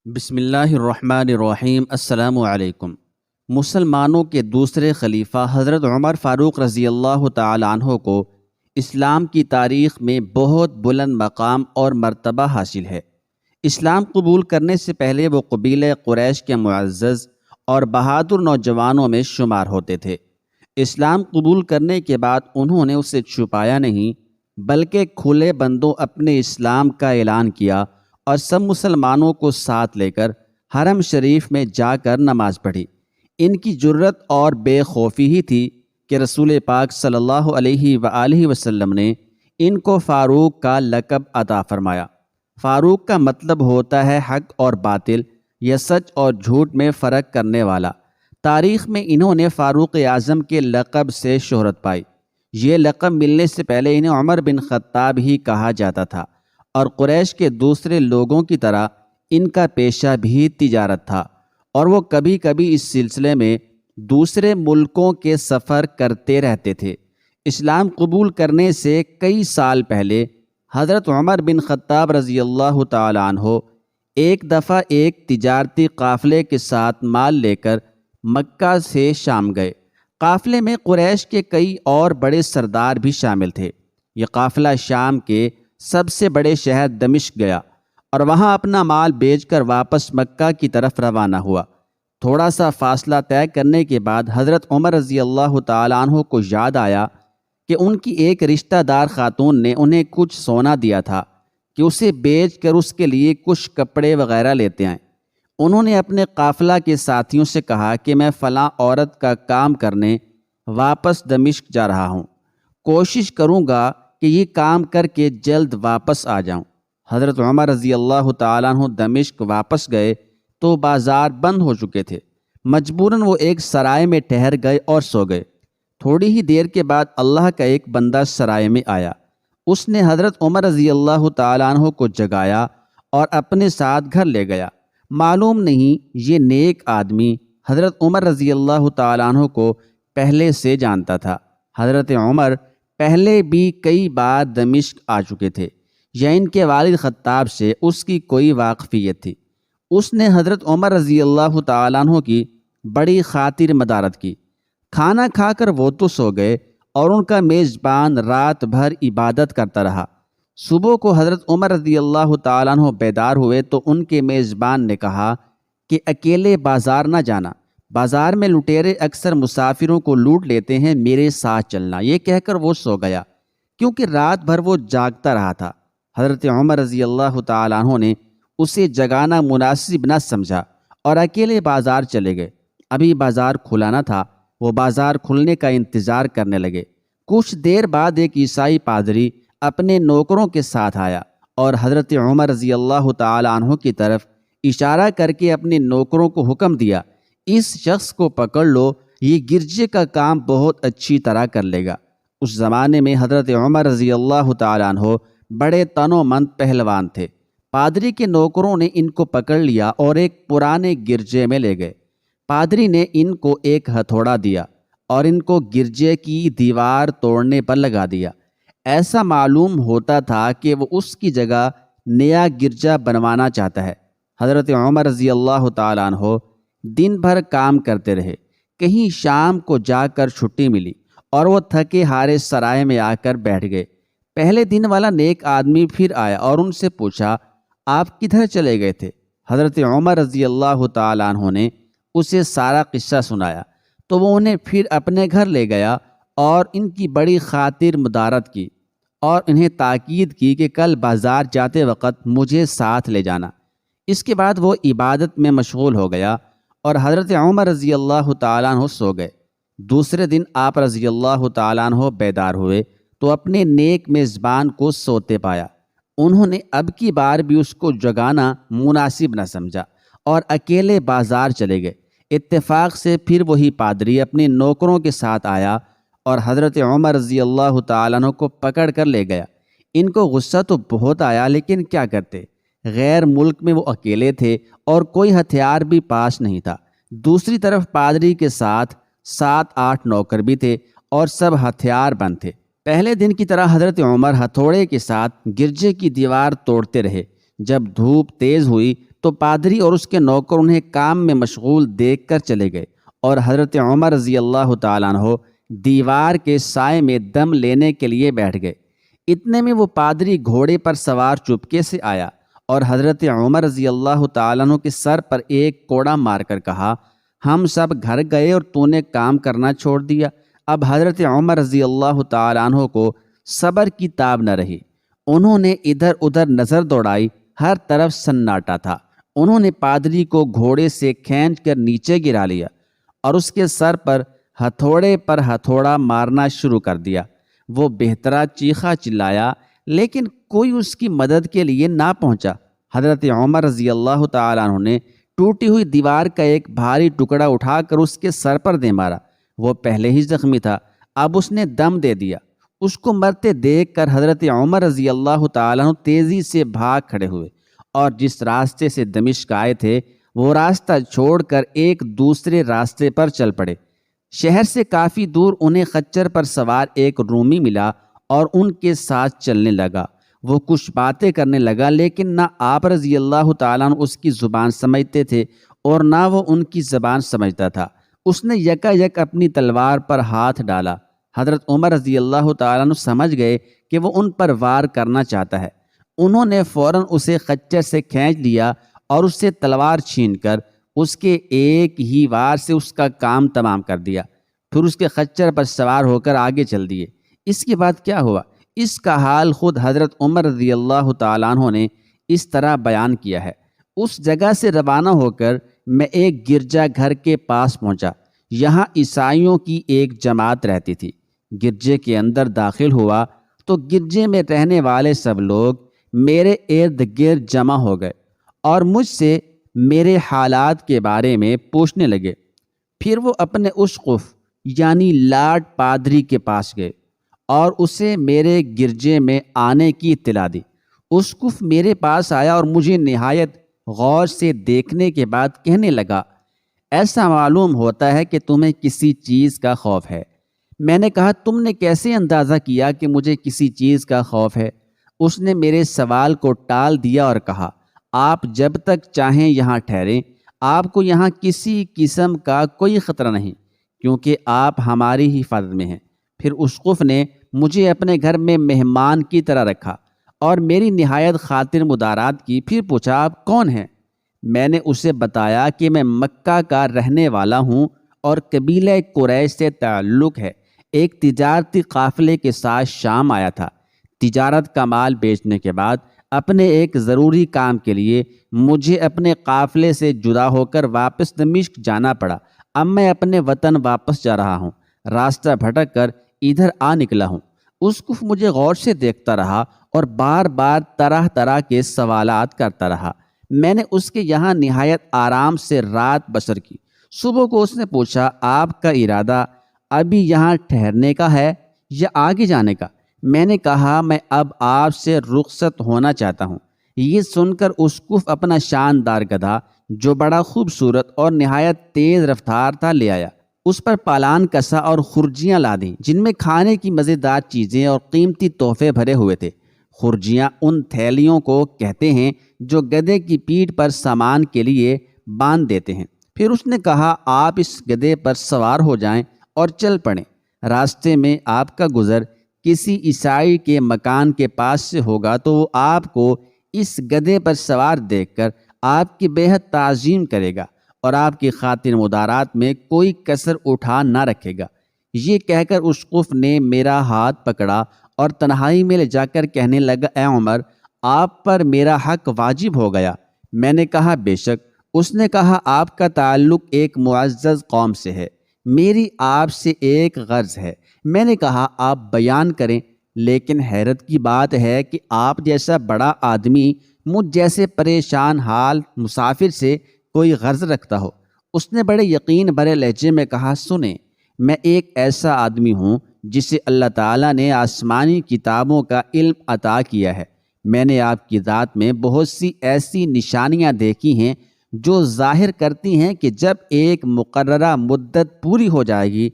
بسم اللہ الرحمن الرحیم۔ السلام علیکم۔ مسلمانوں کے دوسرے خلیفہ حضرت عمر فاروق رضی اللہ تعالی عنہ کو اسلام کی تاریخ میں بہت بلند مقام اور مرتبہ حاصل ہے۔ اسلام قبول کرنے سے پہلے وہ قبیلہ قریش کے معزز اور بہادر نوجوانوں میں شمار ہوتے تھے۔ اسلام قبول کرنے کے بعد انہوں نے اسے چھپایا نہیں بلکہ کھلے بندوں اپنے اسلام کا اعلان کیا اور سب مسلمانوں کو ساتھ لے کر حرم شریف میں جا کر نماز پڑھی۔ ان کی جرت اور بے خوفی ہی تھی کہ رسول پاک صلی اللہ علیہ وآلہ وسلم نے ان کو فاروق کا لقب عطا فرمایا۔ فاروق کا مطلب ہوتا ہے حق اور باطل یا سچ اور جھوٹ میں فرق کرنے والا۔ تاریخ میں انہوں نے فاروق اعظم کے لقب سے شہرت پائی۔ یہ لقب ملنے سے پہلے انہیں عمر بن خطاب ہی کہا جاتا تھا اور قریش کے دوسرے لوگوں کی طرح ان کا پیشہ بھی تجارت تھا، اور وہ کبھی کبھی اس سلسلے میں دوسرے ملکوں کے سفر کرتے رہتے تھے۔ اسلام قبول کرنے سے کئی سال پہلے حضرت عمر بن خطاب رضی اللہ تعالی عنہ ایک دفعہ ایک تجارتی قافلے کے ساتھ مال لے کر مکہ سے شام گئے۔ قافلے میں قریش کے کئی اور بڑے سردار بھی شامل تھے۔ یہ قافلہ شام کے سب سے بڑے شہر دمشق گیا اور وہاں اپنا مال بیچ کر واپس مکہ کی طرف روانہ ہوا۔ تھوڑا سا فاصلہ طے کرنے کے بعد حضرت عمر رضی اللہ تعالیٰ عنہ کو یاد آیا کہ ان کی ایک رشتہ دار خاتون نے انہیں کچھ سونا دیا تھا کہ اسے بیچ کر اس کے لیے کچھ کپڑے وغیرہ لیتے آئیں۔ انہوں نے اپنے قافلہ کے ساتھیوں سے کہا کہ میں فلاں عورت کا کام کرنے واپس دمشق جا رہا ہوں، کوشش کروں گا کہ یہ کام کر کے جلد واپس آ جاؤں۔ حضرت عمر رضی اللہ تعالیٰ عنہ دمشق واپس گئے تو بازار بند ہو چکے تھے۔ مجبوراً وہ ایک سرائے میں ٹھہر گئے اور سو گئے۔ تھوڑی ہی دیر کے بعد اللہ کا ایک بندہ سرائے میں آیا۔ اس نے حضرت عمر رضی اللہ تعالیٰ عنہ کو جگایا اور اپنے ساتھ گھر لے گیا۔ معلوم نہیں یہ نیک آدمی حضرت عمر رضی اللہ تعالیٰ عنہ کو پہلے سے جانتا تھا۔ حضرت عمر پہلے بھی کئی بار دمشق آ چکے تھے یا ان کے والد خطاب سے اس کی کوئی واقفیت تھی۔ اس نے حضرت عمر رضی اللہ تعالیٰ عنہ کی بڑی خاطر مدارت کی۔ کھانا کھا کر وہ تو سو گئے اور ان کا میزبان رات بھر عبادت کرتا رہا۔ صبح کو حضرت عمر رضی اللہ تعالیٰ عنہ بیدار ہوئے تو ان کے میزبان نے کہا کہ اکیلے بازار نہ جانا، بازار میں لٹیرے اکثر مسافروں کو لوٹ لیتے ہیں، میرے ساتھ چلنا۔ یہ کہہ کر وہ سو گیا کیونکہ رات بھر وہ جاگتا رہا تھا۔ حضرت عمر رضی اللہ تعالیٰ عنہ نے اسے جگانا مناسب نہ سمجھا اور اکیلے بازار چلے گئے۔ ابھی بازار کھلا نہ تھا، وہ بازار کھلنے کا انتظار کرنے لگے۔ کچھ دیر بعد ایک عیسائی پادری اپنے نوکروں کے ساتھ آیا اور حضرت عمر رضی اللہ تعالیٰ عنہ کی طرف اشارہ کر کے اپنے نوکروں کو حکم دیا، اس شخص کو پکڑ لو، یہ گرجے کا کام بہت اچھی طرح کر لے گا۔ اس زمانے میں حضرت عمر رضی اللہ تعالیٰ عنہ بڑے تن و من پہلوان تھے۔ پادری کے نوکروں نے ان کو پکڑ لیا اور ایک پرانے گرجے میں لے گئے۔ پادری نے ان کو ایک ہتھوڑا دیا اور ان کو گرجے کی دیوار توڑنے پر لگا دیا۔ ایسا معلوم ہوتا تھا کہ وہ اس کی جگہ نیا گرجا بنوانا چاہتا ہے۔ حضرت عمر رضی اللہ تعالیٰ عنہ دن بھر کام کرتے رہے۔ کہیں شام کو جا کر چھٹی ملی اور وہ تھکے ہارے سرائے میں آ کر بیٹھ گئے۔ پہلے دن والا نیک آدمی پھر آیا اور ان سے پوچھا، آپ کدھر چلے گئے تھے؟ حضرت عمر رضی اللہ تعالیٰ عنہ نے اسے سارا قصہ سنایا تو وہ انہیں پھر اپنے گھر لے گیا اور ان کی بڑی خاطر مدارت کی اور انہیں تاکید کی کہ کل بازار جاتے وقت مجھے ساتھ لے جانا۔ اس کے بعد وہ عبادت میں مشغول ہو گیا اور حضرت عمر رضی اللہ تعالیٰ عنہ سو گئے۔ دوسرے دن آپ رضی اللہ تعالیٰ عنہ بیدار ہوئے تو اپنے نیک میزبان کو سوتے پایا۔ انہوں نے اب کی بار بھی اس کو جگانا مناسب نہ سمجھا اور اکیلے بازار چلے گئے۔ اتفاق سے پھر وہی پادری اپنے نوکروں کے ساتھ آیا اور حضرت عمر رضی اللہ تعالیٰ عنہ کو پکڑ کر لے گیا۔ ان کو غصہ تو بہت آیا لیکن کیا کرتے، غیر ملک میں وہ اکیلے تھے اور کوئی ہتھیار بھی پاس نہیں تھا۔ دوسری طرف پادری کے ساتھ 7-8 نوکر بھی تھے اور سب ہتھیار بند تھے۔ پہلے دن کی طرح حضرت عمر ہتھوڑے کے ساتھ گرجے کی دیوار توڑتے رہے۔ جب دھوپ تیز ہوئی تو پادری اور اس کے نوکر انہیں کام میں مشغول دیکھ کر چلے گئے اور حضرت عمر رضی اللہ تعالیٰ عنہ دیوار کے سائے میں دم لینے کے لیے بیٹھ گئے۔ اتنے میں وہ پادری گھوڑے پر سوار چپکے سے آیا اور حضرت عمر رضی اللہ تعالیٰ عنہ کے سر پر ایک کوڑا مار کر کہا، ہم سب گھر گئے اور تو نے کام کرنا چھوڑ دیا۔ اب حضرت عمر رضی اللہ تعالیٰ عنہ کو صبر کی تاب نہ رہی۔ انہوں نے ادھر ادھر نظر دوڑائی، ہر طرف سناٹا تھا۔ انہوں نے پادری کو گھوڑے سے کھینچ کر نیچے گرا لیا اور اس کے سر پر ہتھوڑے پر ہتھوڑا مارنا شروع کر دیا۔ وہ بہترا چیخا چلایا لیکن کوئی اس کی مدد کے لیے نہ پہنچا۔ حضرت عمر رضی اللہ تعالیٰ عنہ نے ٹوٹی ہوئی دیوار کا ایک بھاری ٹکڑا اٹھا کر اس کے سر پر دے مارا۔ وہ پہلے ہی زخمی تھا، اب اس نے دم دے دیا۔ اس کو مرتے دیکھ کر حضرت عمر رضی اللہ تعالیٰ عنہ تیزی سے بھاگ کھڑے ہوئے اور جس راستے سے دمشق آئے تھے وہ راستہ چھوڑ کر ایک دوسرے راستے پر چل پڑے۔ شہر سے کافی دور انہیں خچر پر سوار ایک رومی ملا اور ان کے ساتھ چلنے لگا۔ وہ کچھ باتیں کرنے لگا لیکن نہ آپ رضی اللہ تعالیٰ عنہ اس کی زبان سمجھتے تھے اور نہ وہ ان کی زبان سمجھتا تھا۔ اس نے یکا یک اپنی تلوار پر ہاتھ ڈالا۔ حضرت عمر رضی اللہ تعالیٰ عنہ سمجھ گئے کہ وہ ان پر وار کرنا چاہتا ہے۔ انہوں نے فوراً اسے خچر سے کھینچ لیا اور اس سے تلوار چھین کر اس کے ایک ہی وار سے اس کا کام تمام کر دیا۔ پھر اس کے خچر پر سوار ہو کر آگے چل دیے۔ اس کے بعد کیا ہوا، اس کا حال خود حضرت عمر رضی اللہ تعالیٰ عنہ نے اس طرح بیان کیا ہے۔ اس جگہ سے روانہ ہو کر میں ایک گرجا گھر کے پاس پہنچا۔ یہاں عیسائیوں کی ایک جماعت رہتی تھی۔ گرجے کے اندر داخل ہوا تو گرجے میں رہنے والے سب لوگ میرے ارد گرد جمع ہو گئے اور مجھ سے میرے حالات کے بارے میں پوچھنے لگے۔ پھر وہ اپنے اسقف یعنی لاٹ پادری کے پاس گئے اور اسے میرے گرجے میں آنے کی اطلاع دی۔ اسقف میرے پاس آیا اور مجھے نہایت غور سے دیکھنے کے بعد کہنے لگا، ایسا معلوم ہوتا ہے کہ تمہیں کسی چیز کا خوف ہے۔ میں نے کہا، تم نے کیسے اندازہ کیا کہ مجھے کسی چیز کا خوف ہے؟ اس نے میرے سوال کو ٹال دیا اور کہا، آپ جب تک چاہیں یہاں ٹھہریں، آپ کو یہاں کسی قسم کا کوئی خطرہ نہیں، کیونکہ آپ ہماری ہی حفاظت میں ہیں۔ پھر اسقف نے مجھے اپنے گھر میں مہمان کی طرح رکھا اور میری نہایت خاطر مدارات کی۔ پھر پوچھا، آپ کون ہیں؟ میں نے اسے بتایا کہ میں مکہ کا رہنے والا ہوں اور قبیلہ قریش سے تعلق ہے۔ ایک تجارتی قافلے کے ساتھ شام آیا تھا۔ تجارت کا مال بیچنے کے بعد اپنے ایک ضروری کام کے لیے مجھے اپنے قافلے سے جدا ہو کر واپس دمشق جانا پڑا۔ اب میں اپنے وطن واپس جا رہا ہوں، راستہ بھٹک کر ادھر آ نکلا ہوں۔ اسقف مجھے غور سے دیکھتا رہا اور بار بار طرح طرح کے سوالات کرتا رہا۔ میں نے اس کے یہاں نہایت آرام سے رات بسر کی۔ صبح کو اس نے پوچھا، آپ کا ارادہ ابھی یہاں ٹھہرنے کا ہے یا آگے جانے کا؟ میں نے کہا، میں اب آپ سے رخصت ہونا چاہتا ہوں۔ یہ سن کر اسقف اپنا شاندار گدھا جو بڑا خوبصورت اور نہایت تیز رفتار تھا لے آیا۔ اس پر پالان کسا اور خرجیاں لادیں جن میں کھانے کی مزیدار چیزیں اور قیمتی تحفے بھرے ہوئے تھے۔ خرجیاں ان تھیلیوں کو کہتے ہیں جو گدھے کی پیٹھ پر سامان کے لیے باندھ دیتے ہیں۔ پھر اس نے کہا، آپ اس گدھے پر سوار ہو جائیں اور چل پڑیں۔ راستے میں آپ کا گزر کسی عیسائی کے مکان کے پاس سے ہوگا تو وہ آپ کو اس گدھے پر سوار دیکھ کر آپ کی بے حد تعظیم کرے گا اور آپ کی خاطر مدارات میں کوئی کسر اٹھا نہ رکھے گا۔ یہ کہہ کر اسقف نے میرا ہاتھ پکڑا اور تنہائی میں لے جا کر کہنے لگا، اے عمر، آپ پر میرا حق واجب ہو گیا۔ میں نے کہا، بے شک۔ اس نے کہا، آپ کا تعلق ایک معزز قوم سے ہے، میری آپ سے ایک غرض ہے۔ میں نے کہا، آپ بیان کریں، لیکن حیرت کی بات ہے کہ آپ جیسا بڑا آدمی مجھ جیسے پریشان حال مسافر سے کوئی غرض رکھتا ہو۔ اس نے بڑے یقین بھرے لہجے میں کہا، سنیں، میں ایک ایسا آدمی ہوں جسے اللہ تعالیٰ نے آسمانی کتابوں کا علم عطا کیا ہے۔ میں نے آپ کی ذات میں بہت سی ایسی نشانیاں دیکھی ہیں جو ظاہر کرتی ہیں کہ جب ایک مقررہ مدت پوری ہو جائے گی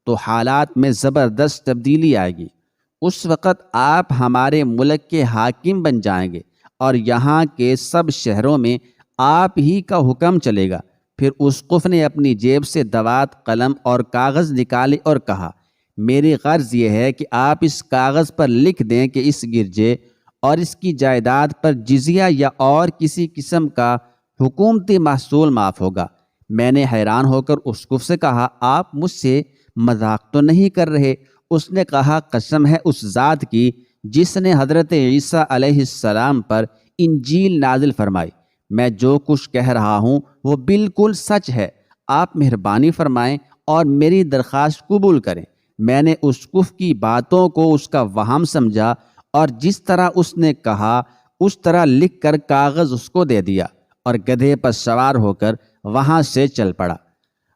تو حالات میں زبردست تبدیلی آئے گی۔ اس وقت آپ ہمارے ملک کے حاکم بن جائیں گے اور یہاں کے سب شہروں میں آپ ہی کا حکم چلے گا۔ پھر اسقف نے اپنی جیب سے دوات، قلم اور کاغذ نکالے اور کہا، میری غرض یہ ہے کہ آپ اس کاغذ پر لکھ دیں کہ اس گرجے اور اس کی جائیداد پر جزیہ یا اور کسی قسم کا حکومتی محصول معاف ہوگا۔ میں نے حیران ہو کر اسقف سے کہا، آپ مجھ سے مذاق تو نہیں کر رہے؟ اس نے کہا، قسم ہے اس ذات کی جس نے حضرت عیسیٰ علیہ السلام پر انجیل نازل فرمائی، میں جو کچھ کہہ رہا ہوں وہ بالکل سچ ہے۔ آپ مہربانی فرمائیں اور میری درخواست قبول کریں۔ میں نے اسقف کی باتوں کو اس کا وہم سمجھا اور جس طرح اس نے کہا اس طرح لکھ کر کاغذ اس کو دے دیا اور گدھے پر سوار ہو کر وہاں سے چل پڑا۔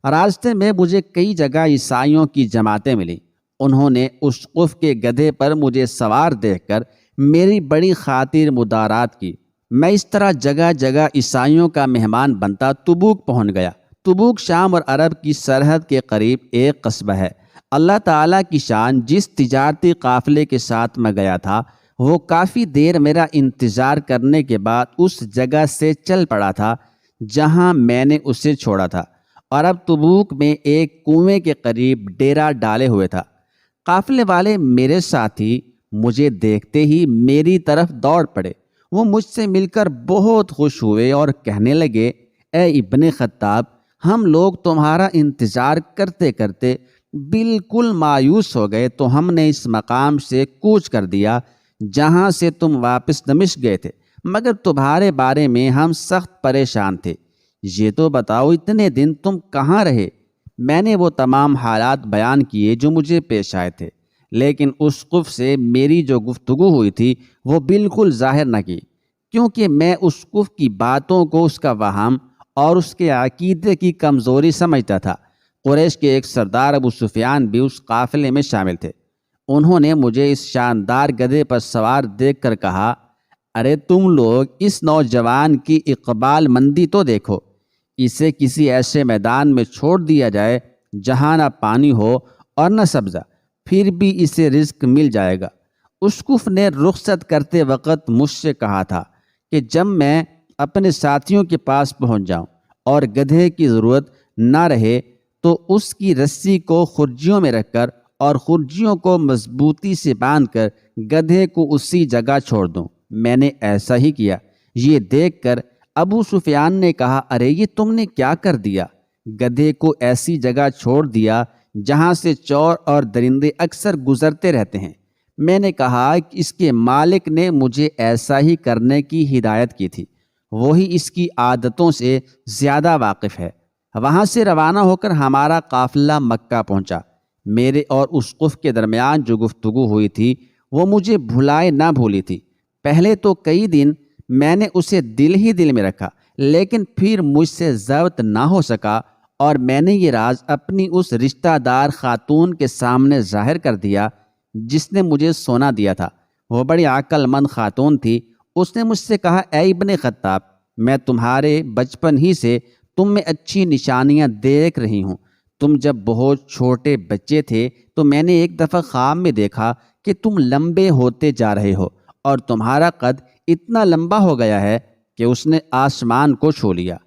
راستے میں مجھے کئی جگہ عیسائیوں کی جماعتیں ملیں۔ انہوں نے اسقف کے گدھے پر مجھے سوار دیکھ کر میری بڑی خاطر مدارات کی۔ میں اس طرح جگہ جگہ عیسائیوں کا مہمان بنتا تبوک پہنچ گیا۔ تبوک شام اور عرب کی سرحد کے قریب ایک قصبہ ہے۔ اللہ تعالیٰ کی شان، جس تجارتی قافلے کے ساتھ میں گیا تھا وہ کافی دیر میرا انتظار کرنے کے بعد اس جگہ سے چل پڑا تھا جہاں میں نے اسے چھوڑا تھا، اور اب تبوک میں ایک کنویں کے قریب ڈیرا ڈالے ہوئے تھا۔ قافلے والے میرے ساتھی مجھے دیکھتے ہی میری طرف دوڑ پڑے۔ وہ مجھ سے مل کر بہت خوش ہوئے اور کہنے لگے، اے ابن خطاب، ہم لوگ تمہارا انتظار کرتے کرتے بالکل مایوس ہو گئے، تو ہم نے اس مقام سے کوچ کر دیا جہاں سے تم واپس دمشق گئے تھے، مگر تمہارے بارے میں ہم سخت پریشان تھے۔ یہ تو بتاؤ اتنے دن تم کہاں رہے؟ میں نے وہ تمام حالات بیان کیے جو مجھے پیش آئے تھے، لیکن اسقف سے میری جو گفتگو ہوئی تھی وہ بالکل ظاہر نہ کی، کیونکہ میں اسقف کی باتوں کو اس کا وہم اور اس کے عقیدے کی کمزوری سمجھتا تھا۔ قریش کے ایک سردار ابو سفیان بھی اس قافلے میں شامل تھے۔ انہوں نے مجھے اس شاندار گدھے پر سوار دیکھ کر کہا، ارے تم لوگ اس نوجوان کی اقبال مندی تو دیکھو، اسے کسی ایسے میدان میں چھوڑ دیا جائے جہاں نہ پانی ہو اور نہ سبزہ، پھر بھی اسے رزق مل جائے گا۔ اسقف نے رخصت کرتے وقت مجھ سے کہا تھا کہ جب میں اپنے ساتھیوں کے پاس پہنچ جاؤں اور گدھے کی ضرورت نہ رہے تو اس کی رسی کو خرجیوں میں رکھ کر اور خرجیوں کو مضبوطی سے باندھ کر گدھے کو اسی جگہ چھوڑ دوں۔ میں نے ایسا ہی کیا۔ یہ دیکھ کر ابو سفیان نے کہا، ارے یہ تم نے کیا کر دیا؟ گدھے کو ایسی جگہ چھوڑ دیا جہاں سے چور اور درندے اکثر گزرتے رہتے ہیں۔ میں نے کہا کہ اس کے مالک نے مجھے ایسا ہی کرنے کی ہدایت کی تھی، وہی اس کی عادتوں سے زیادہ واقف ہے۔ وہاں سے روانہ ہو کر ہمارا قافلہ مکہ پہنچا۔ میرے اور اسقف کے درمیان جو گفتگو ہوئی تھی وہ مجھے بھلائے نہ بھولی تھی۔ پہلے تو کئی دن میں نے اسے دل ہی دل میں رکھا، لیکن پھر مجھ سے ضبط نہ ہو سکا اور میں نے یہ راز اپنی اس رشتہ دار خاتون کے سامنے ظاہر کر دیا جس نے مجھے سونا دیا تھا۔ وہ بڑی عقل مند خاتون تھی۔ اس نے مجھ سے کہا، اے ابن خطاب، میں تمہارے بچپن ہی سے تم میں اچھی نشانیاں دیکھ رہی ہوں۔ تم جب بہت چھوٹے بچے تھے تو میں نے ایک دفعہ خواب میں دیکھا کہ تم لمبے ہوتے جا رہے ہو اور تمہارا قد اتنا لمبا ہو گیا ہے کہ اس نے آسمان کو چھو لیا۔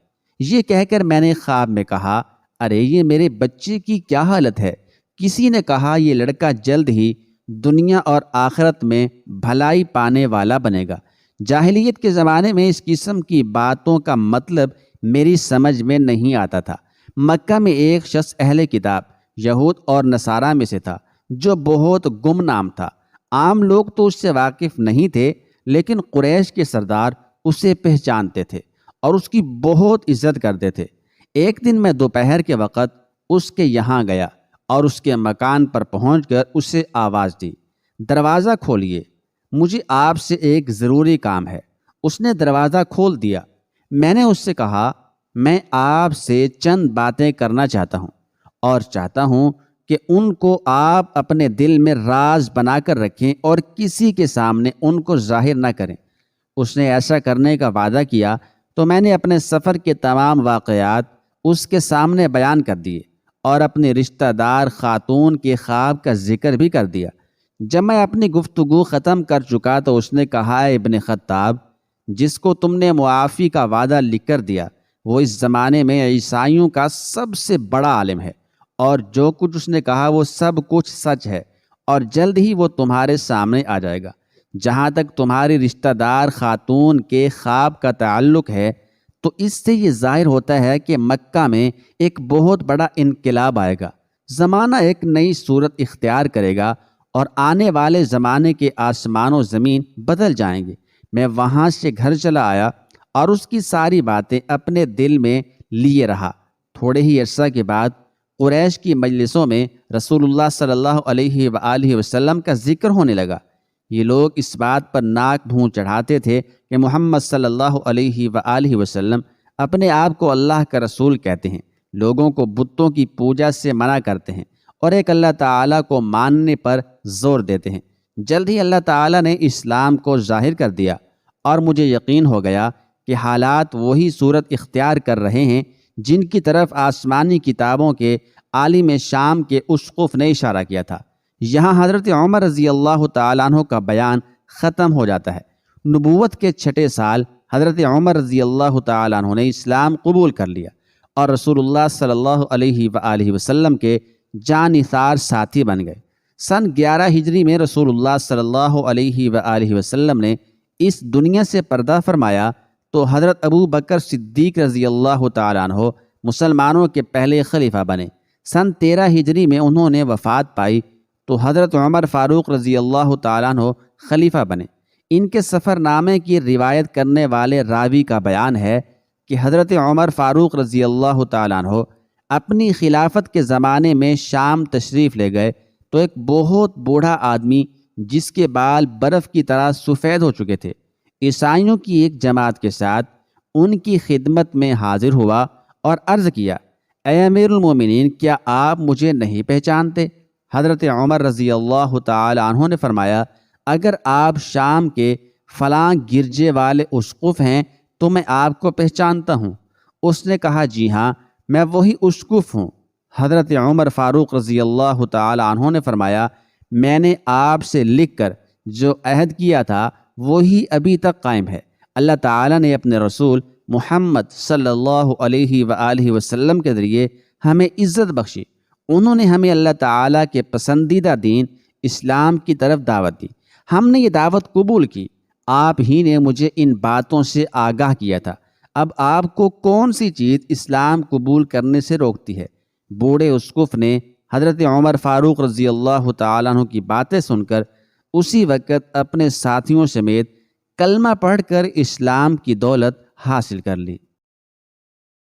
یہ کہہ کر میں نے خواب میں کہا، ارے یہ میرے بچے کی کیا حالت ہے؟ کسی نے کہا، یہ لڑکا جلد ہی دنیا اور آخرت میں بھلائی پانے والا بنے گا۔ جاہلیت کے زمانے میں اس قسم کی باتوں کا مطلب میری سمجھ میں نہیں آتا تھا۔ مکہ میں ایک شخص اہل کتاب یہود اور نصارہ میں سے تھا جو بہت گمنام تھا۔ عام لوگ تو اس سے واقف نہیں تھے، لیکن قریش کے سردار اسے پہچانتے تھے اور اس کی بہت عزت کرتے تھے۔ ایک دن میں دوپہر کے وقت اس کے یہاں گیا اور اس کے مکان پر پہنچ کر اسے آواز دی، دروازہ کھولیے، مجھے آپ سے ایک ضروری کام ہے۔ اس نے دروازہ کھول دیا۔ میں نے اس سے کہا، میں آپ سے چند باتیں کرنا چاہتا ہوں اور چاہتا ہوں کہ ان کو آپ اپنے دل میں راز بنا کر رکھیں اور کسی کے سامنے ان کو ظاہر نہ کریں۔ اس نے ایسا کرنے کا وعدہ کیا تو میں نے اپنے سفر کے تمام واقعات اس کے سامنے بیان کر دیے اور اپنے رشتہ دار خاتون کے خواب کا ذکر بھی کر دیا۔ جب میں اپنی گفتگو ختم کر چکا تو اس نے کہا، ابن خطاب، جس کو تم نے معافی کا وعدہ لکھ کر دیا وہ اس زمانے میں عیسائیوں کا سب سے بڑا عالم ہے، اور جو کچھ اس نے کہا وہ سب کچھ سچ ہے، اور جلد ہی وہ تمہارے سامنے آ جائے گا۔ جہاں تک تمہاری رشتہ دار خاتون کے خواب کا تعلق ہے تو اس سے یہ ظاہر ہوتا ہے کہ مکہ میں ایک بہت بڑا انقلاب آئے گا، زمانہ ایک نئی صورت اختیار کرے گا، اور آنے والے زمانے کے آسمان و زمین بدل جائیں گے۔ میں وہاں سے گھر چلا آیا اور اس کی ساری باتیں اپنے دل میں لیے رہا۔ تھوڑے ہی عرصہ کے بعد قریش کی مجلسوں میں رسول اللہ صلی اللہ علیہ وآلہ وسلم کا ذکر ہونے لگا۔ یہ لوگ اس بات پر ناک بھون چڑھاتے تھے کہ محمد صلی اللہ علیہ وآلہ وسلم اپنے آپ کو اللہ کا رسول کہتے ہیں، لوگوں کو بتوں کی پوجا سے منع کرتے ہیں، اور ایک اللہ تعالیٰ کو ماننے پر زور دیتے ہیں۔ جلد ہی اللہ تعالیٰ نے اسلام کو ظاہر کر دیا، اور مجھے یقین ہو گیا کہ حالات وہی صورت اختیار کر رہے ہیں جن کی طرف آسمانی کتابوں کے عالم شام کے اسقف نے اشارہ کیا تھا۔ یہاں حضرت عمر رضی اللہ تعالیٰ عنہ کا بیان ختم ہو جاتا ہے۔ نبوت کے 6 سال حضرت عمر رضی اللہ تعالیٰ عنہ نے اسلام قبول کر لیا اور رسول اللہ صلی اللہ علیہ وآلہ وسلم کے جانثار ساتھی بن گئے۔ سن 11 ہجری میں رسول اللہ صلی اللہ علیہ وآلہ وسلم نے اس دنیا سے پردہ فرمایا تو حضرت ابو بکر صدیق رضی اللہ تعالیٰ عنہ مسلمانوں کے پہلے خلیفہ بنے۔ سن 13 ہجری میں انہوں نے وفات پائی تو حضرت عمر فاروق رضی اللہ تعالیٰ عنہ خلیفہ بنے۔ ان کے سفر نامے کی روایت کرنے والے راوی کا بیان ہے کہ حضرت عمر فاروق رضی اللہ تعالیٰ عنہ اپنی خلافت کے زمانے میں شام تشریف لے گئے تو ایک بہت بوڑھا آدمی جس کے بال برف کی طرح سفید ہو چکے تھے عیسائیوں کی ایک جماعت کے ساتھ ان کی خدمت میں حاضر ہوا اور عرض کیا، اے امیر المومنین، کیا آپ مجھے نہیں پہچانتے؟ حضرت عمر رضی اللہ تعالی عنہ نے فرمایا، اگر آپ شام کے فلاں گرجے والے اسقف ہیں تو میں آپ کو پہچانتا ہوں۔ اس نے کہا، جی ہاں، میں وہی اسقف ہوں۔ حضرت عمر فاروق رضی اللہ تعالی عنہ نے فرمایا، میں نے آپ سے لکھ کر جو عہد کیا تھا وہی ابھی تک قائم ہے۔ اللہ تعالیٰ نے اپنے رسول محمد صلی اللہ علیہ وآلہ وسلم کے ذریعے ہمیں عزت بخشی۔ انہوں نے ہمیں اللہ تعالیٰ کے پسندیدہ دین اسلام کی طرف دعوت دی، ہم نے یہ دعوت قبول کی۔ آپ ہی نے مجھے ان باتوں سے آگاہ کیا تھا، اب آپ کو کون سی چیز اسلام قبول کرنے سے روکتی ہے؟ بوڑھے اسقف نے حضرت عمر فاروق رضی اللہ تعالیٰ عنہ کی باتیں سن کر اسی وقت اپنے ساتھیوں سمیت کلمہ پڑھ کر اسلام کی دولت حاصل کر لی۔